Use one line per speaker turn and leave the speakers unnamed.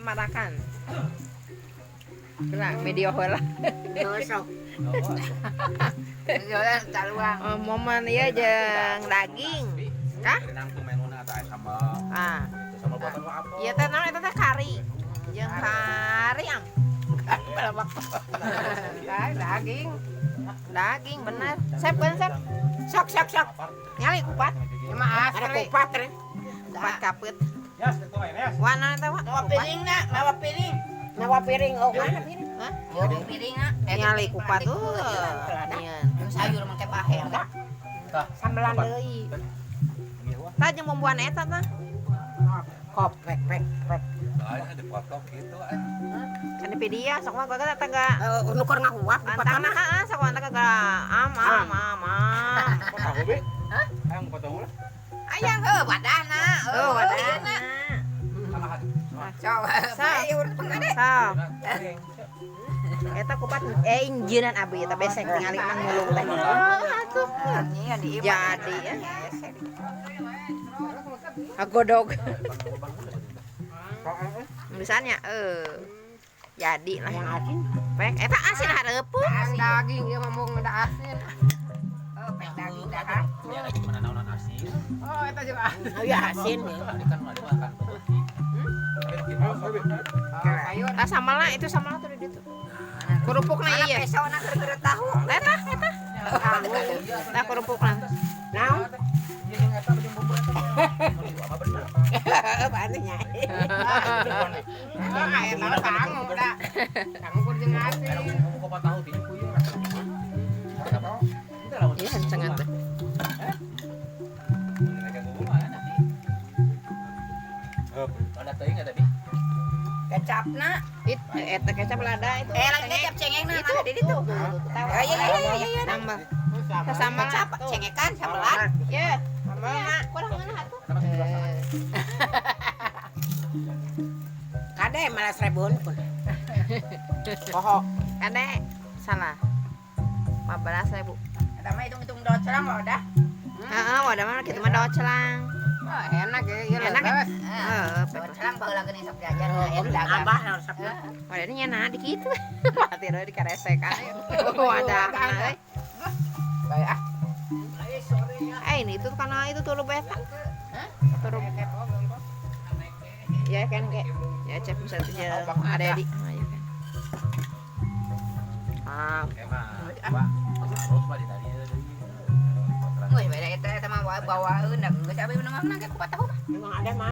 marakan. Gerak media heula.
Gosok.
Jualan taluang.
Momen ieu jeung daging. Kah? Ah. Ieu teh naon eta teh kari. Jeung kari am.
Daging.
Daging bener. Sep kan sep. Sok. Nyali kupat.
Maaf,
Ada kupat teh.
Kupat kaput.
Ya, setua ya.
Wana eta wa.
Mawa piring nak, mawa piring.
Nawa piring oh mana piring?
Hah?
Mawa piring nak.
Nyali kupat tuh. Nyeun.
Sayur make paher dah.
Sambelan deui.
Tah jeung bumbuan eta tah.
Kop pek.
Soalnya dipotong gitu
Kan di dia sok mah gua kata tangga.
Nukur ngahuap
Antana heeh sok mah tangga am.
Tahu be? Hah? Ayo potong ulah.
Ayang heuh wadahna.
Oh, wadahna.
Sama hati.
Coba bae urut pengade.
Sok. Eta kupat injeunan abi eta besek tingali mang mulung teh. Atuh.
Iya di
Jadi ya. Agodog. Misalnya jadi lah. Pek eta asin hareupeun.
Ang daging ieu mah mung ada asin. Oh, pek daging dah.
Ya, gimana naonan asin?
Oh, eta juga.
Oh ya asin.
Tadi kan ada makan.
Sayur.
Tah samala itu samala tuh di ditu. Kerupukna
Mana
ieu.
peso na keur tahu.
Eta. Tah kerupukna.
Naon?
Iya yang eta jeung bumbu eta. Apa bener?
Bantu nya.
Oh, aya mah sangu dah. Sangu kur jeung asin.
Kamu kok tahu di ku ieu rasa. Apa? Kita lawan.
Iya hancengan teh.
Mereka bumbu mana nanti? Ada teuing enggak tadi?
Kecapna.
Eta kecap lada itu.
Lagi kecap cengengna mana di ditu. Oh, iya.
Tambah.
Sama
Sama
kecap cengekan sambelan.
Ya. Sama kurang mana atuh?
Kade malah 1000 pun.
Pohok. Kade salah. 15.000.
Eta mah hitung-hitung docelang wadah.
Heeh, wadah mah kitu mah docelang.
Wah, enak ya, ieu
Enak ya?
leres.
Heeh,
Docelang baheula geuning sok jajan aya dagang.
Abah resepna.
wadah nya nah di kitu. Mati deui di karesekan. Wadah euy.
Bae ah.
Ini tuh karena itu tulu beta. Tulu. Ya kan kayak ya cep bisa jeung ada di. Ayo kan. Ah,
Emang. Pak. Terus Pak di tadi.
Woi, beda eta mah bawaeun da geus abi menengahna ge kupat tahu mah.
Memang ada mah.